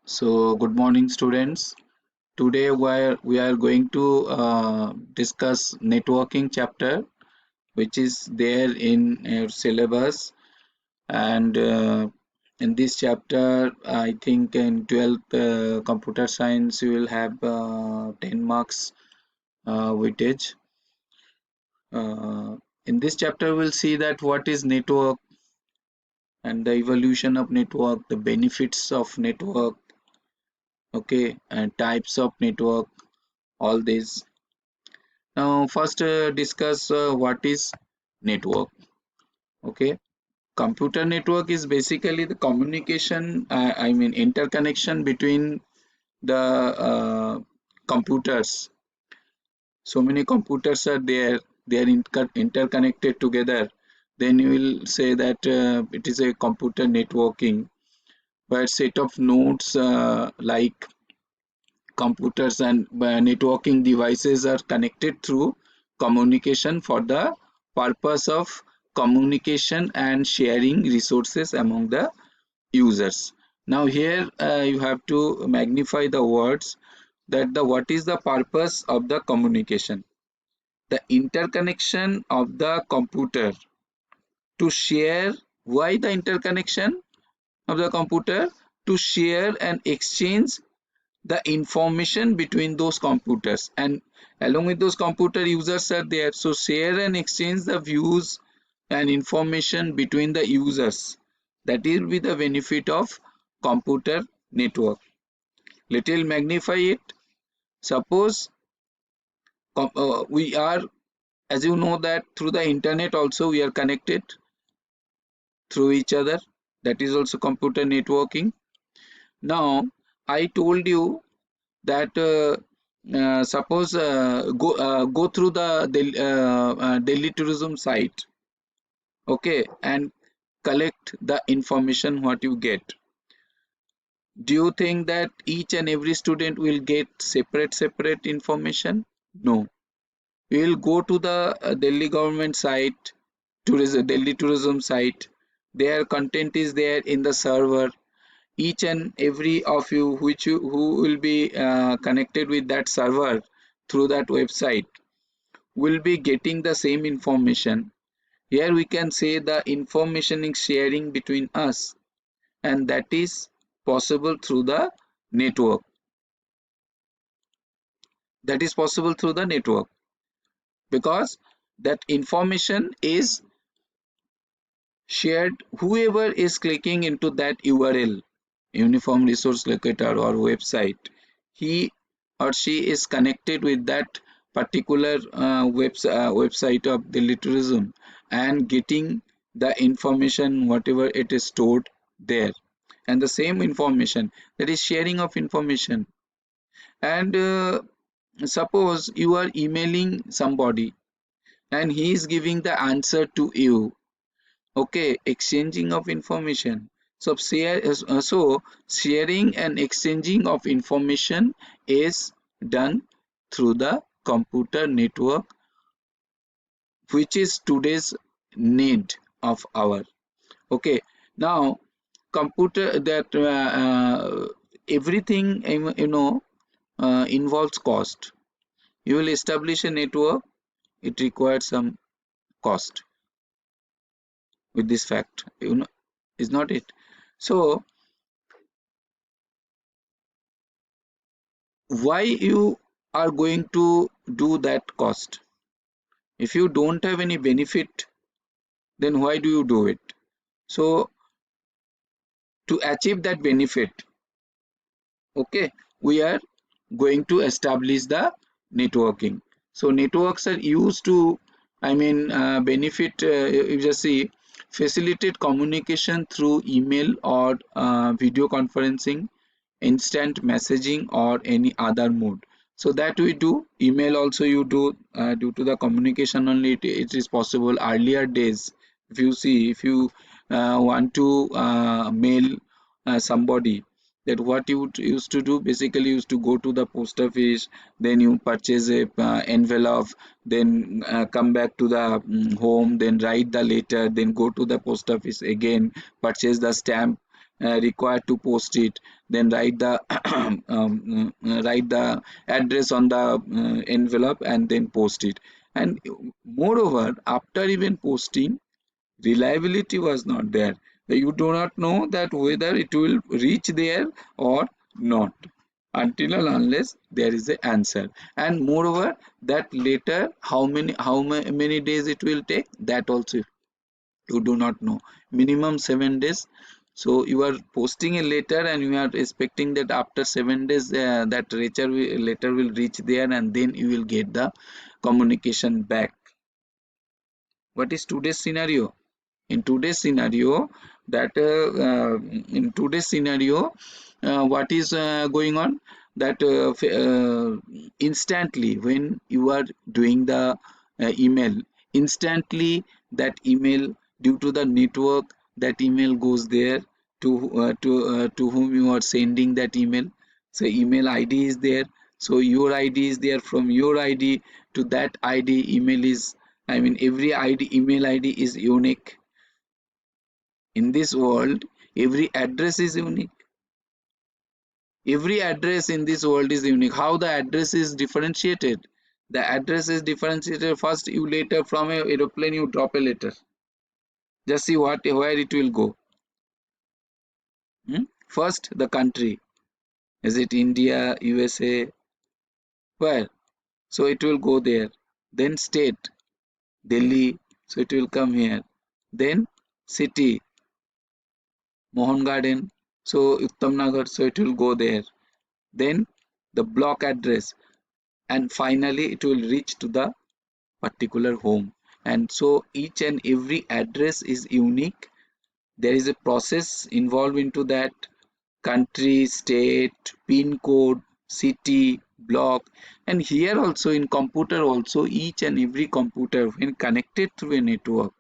So, good morning, students. Today, we are going to discuss networking chapter, which is there in your syllabus. And in this chapter, I think in 12th computer science, you will have 10 marks weightage. Uh, in this chapter, we'll see that what is network and the evolution of network, the benefits of network, okay, and types of network, all these. Now, first discuss what is network. Okay, computer network is basically the communication, I mean interconnection between the computers. So many computers are there; they are interconnected together. Then you will say that it is a computer networking, where set of nodes like computers and networking devices are connected through communication for the purpose of communication and sharing resources among the users. Now here you have to magnify the words that the what is the purpose of the communication, the interconnection of the computer to share. Why the interconnection of the computer? To share and exchange the information between those computers, and along with those computer users are there, so share and exchange the views and information between the users. That will be the benefit of computer network. Little magnify it. Suppose we are, as you know, that through the internet also we are connected through each other. That is also computer networking. Now I told you that suppose go through the Delhi tourism site, okay, and collect the information what you get. Do you think that each and every student will get separate information? No. We will go to the Delhi government site, Delhi tourism site. Their content is there in the server. Each and every of you who will be connected with that server through that website will be getting the same information. Here we can say the information is sharing between us, and that is possible through the network. That is possible through the network because that information is shared. Whoever is clicking into that URL, uniform resource locator or website, he or she is connected with that particular website of the tourism and getting the information whatever it is stored there, and the same information, that is sharing of information. And suppose you are emailing somebody and he is giving the answer to you. Okay, exchanging of information. So sharing and exchanging of information is done through the computer network, which is today's need of our. Okay, now computer that everything involves cost. You will establish a network, it requires some cost. With this fact, is not it? So why you are going to do that cost? If you don't have any benefit, then why do you do it? So to achieve that benefit, okay, we are going to establish the networking. So networks are used to, benefit, you just see, facilitate communication through email or video conferencing, instant messaging, or any other mode. So that we do. Email also you do, due to the communication only it is possible. Earlier days, if you see, if you want to mail somebody, that what you used to do, basically used to go to the post office, then you purchase a envelope, then come back to the home, then write the letter, then go to the post office again, purchase the stamp, required to post it, then write the write the address on the envelope and then post it. And moreover, after even posting, reliability was not there. You do not know that whether it will reach there or not until and unless there is an answer. And moreover, that later how many days it will take, that also you do not know. Minimum 7 days. So you are posting a letter and you are expecting that after 7 days that letter will reach there and then you will get the communication back. What is today's scenario? In today's scenario, that in today's scenario, what is going on? That instantly when you are doing the email, instantly that email, due to the network, that email goes there to whom you are sending that email. So email ID is there. So your ID is there. From your ID to that ID, email is, I mean, every ID, email ID is unique. In this world, every address is unique. Every address in this world is unique. How the address is differentiated? The address is differentiated. First, you later from a aeroplane you drop a letter. Just see where it will go. First, the country. Is it India, USA? Where? So it will go there. Then state, Delhi. So it will come here. Then city, Mohan Garden. So Uttam Nagar. So it will go there. Then the block address, and finally it will reach to the particular home. And so each and every address is unique. There is a process involved into that: country, state, pin code, city, block. And here also in computer also, each and every computer when connected through a network,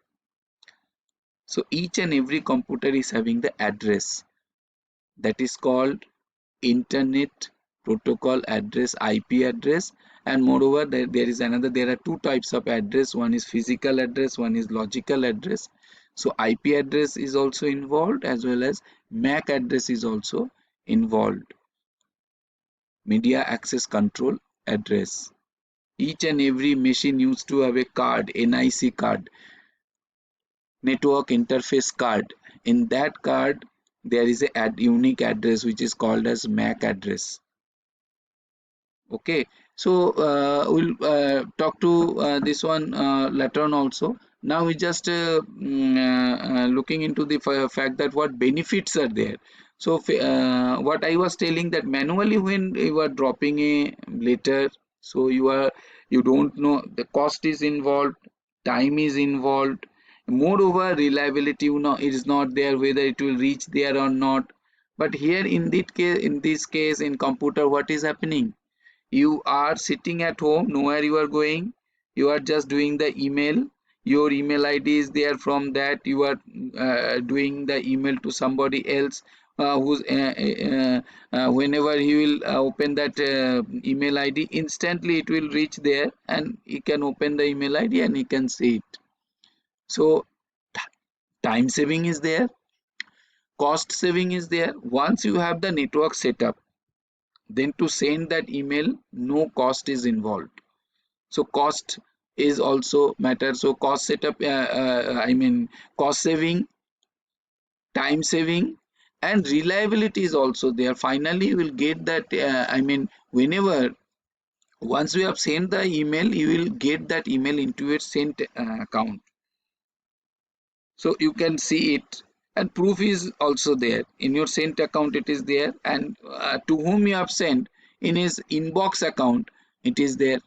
so each and every computer is having the address that is called internet protocol address, IP address. And moreover, there is another, there are two types of address: one is physical address, one is logical address. So IP address is also involved, as well as MAC address is also involved, media access control address. Each and every machine used to have a card, NIC card, network interface card. In that card there is a unique address which is called as MAC address. Okay, so we'll talk to this one later on also. Now we just looking into the fact that what benefits are there. So what I was telling, that manually when you are dropping a letter, so you don't know, the cost is involved, time is involved. Moreover, reliability, it is not there whether it will reach there or not. But here in this case in computer, what is happening? You are sitting at home, nowhere you are going, you are just doing the email, your email ID is there, from that you are doing the email to somebody else, who's whenever he will open that email ID, instantly it will reach there and he can open the email ID and he can see it. So time saving is there, cost saving is there. Once you have the network set up, then to send that email, no cost is involved. So cost is also matter. So cost setup, I mean cost saving, time saving, and reliability is also there. Finally you will get that, I mean whenever, once you have sent the email, you will get that email into your sent account, so you can see it, and proof is also there in your sent account, it is there. And to whom you have sent, in his inbox account it is there,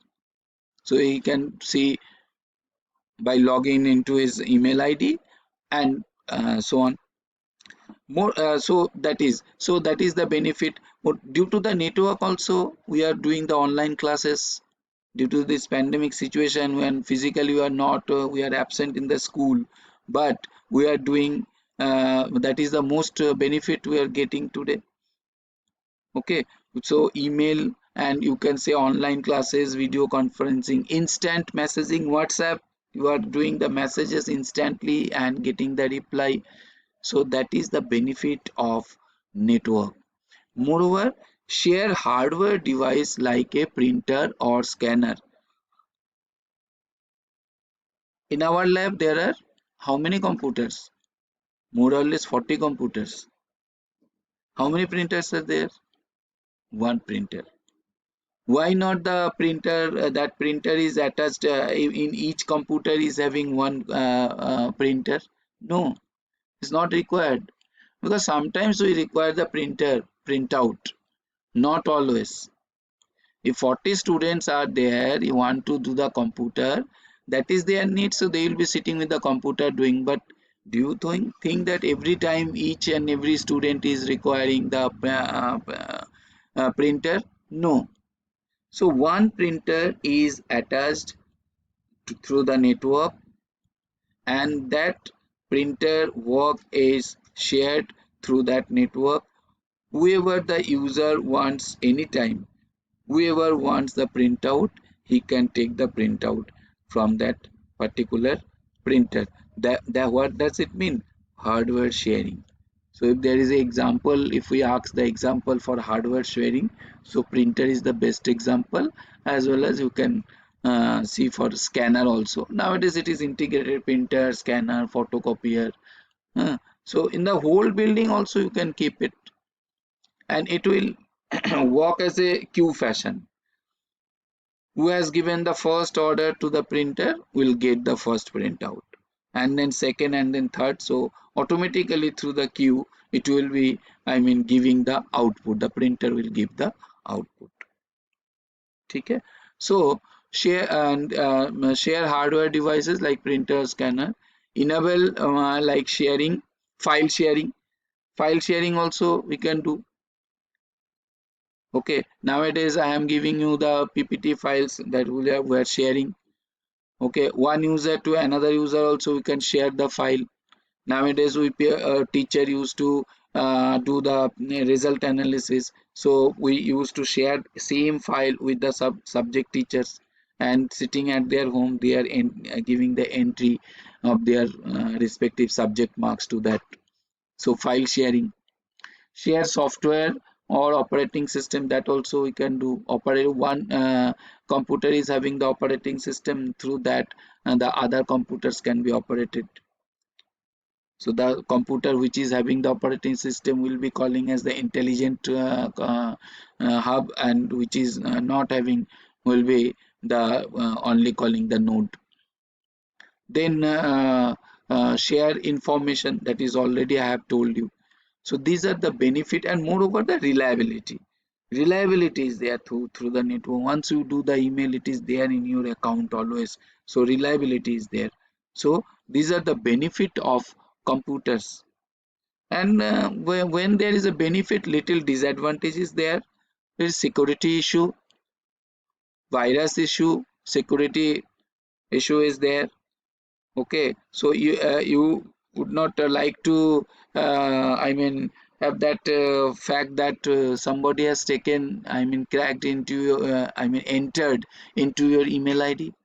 so he can see by logging into his email ID, and so on. More so that is the benefit. But due to the network also, we are doing the online classes. Due to this pandemic situation, when physically we are not, we are absent in the school, but we are doing, that is the most benefit we are getting today. Okay, so email, and you can say online classes, video conferencing, instant messaging, WhatsApp, you are doing the messages instantly and getting the reply. So that is the benefit of network. Moreover, share hardware device like a printer or scanner. In our lab, there are how many computers? More or less 40 computers. How many printers are there? One printer. Why not the printer? That printer is attached in each computer is having one printer? No, it's not required because sometimes we require the printer printout, not always. If 40 students are there, you want to do the computer, that is their need, so they will be sitting with the computer doing. But do you think that every time each and every student is requiring the printer? No. So one printer is attached through the network, and that printer work is shared through that network. Whoever the user wants anytime, whoever wants the printout, he can take the printout from that particular printer. That what does it mean? Hardware sharing. So if there is an example, if we ask the example for hardware sharing, so printer is the best example, as well as you can see for scanner also. Nowadays it is integrated printer, scanner, photocopier. So in the whole building also you can keep it, and it will work as a queue fashion. Who has given the first order to the printer will get the first printout, and then second and then third. So automatically through the queue it will be, I mean, giving the output. The printer will give the output. Okay. So share hardware devices like printer, scanner. Enable like sharing, file sharing. File sharing also we can do. Okay, nowadays I am giving you the PPT files that we are sharing. Okay, one user to another user also we can share the file. Nowadays teacher used to do the result analysis, so we used to share same file with the subject teachers, and sitting at their home they are giving the entry of their respective subject marks to that. So file sharing. Share software or operating system, that also we can do. Operate one computer is having the operating system, through that and the other computers can be operated. So the computer which is having the operating system will be calling as the intelligent hub, and which is not having will be the only calling the node. Then share information, that is already I have told you. So these are the benefit, and moreover the reliability. Reliability is there through the network. Once you do the email, it is there in your account always. So reliability is there. So these are the benefit of computers. And when there is a benefit, little disadvantage is there. There is security issue, virus issue, security issue is there. Okay, so you would not like to I mean have that fact that somebody has taken, I mean, cracked into your I mean entered into your email ID.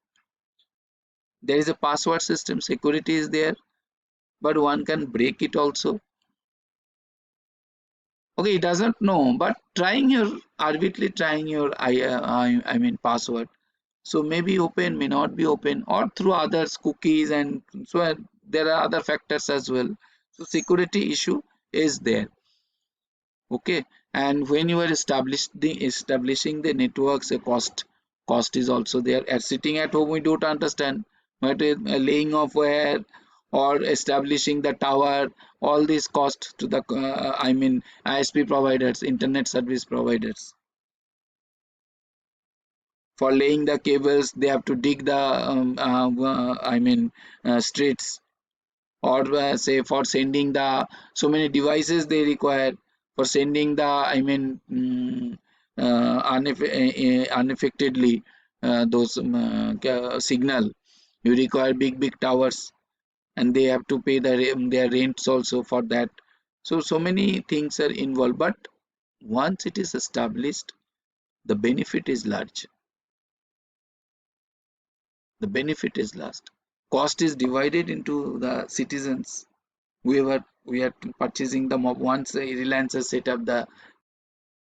There is a password system, security is there, but one can break it also. Okay, he doesn't know, but trying your arbitrarily trying your I mean password, so maybe open, may not be open, or through others cookies, and so there are other factors as well. So security issue is there. Okay, and when you are establishing the networks, a cost is also there. At sitting at home we don't understand, but laying of wire or establishing the tower, all these cost to the I mean ISP providers, internet service providers. For laying the cables they have to dig the I mean streets, or say for sending the so many devices they require for sending the I mean unaffectedly those signal. You require big towers, and they have to pay their rents also for that. So many things are involved, but once it is established, the benefit is large. The benefit is large. Cost is divided into the citizens, whoever we are purchasing the mob once Reliance has set up the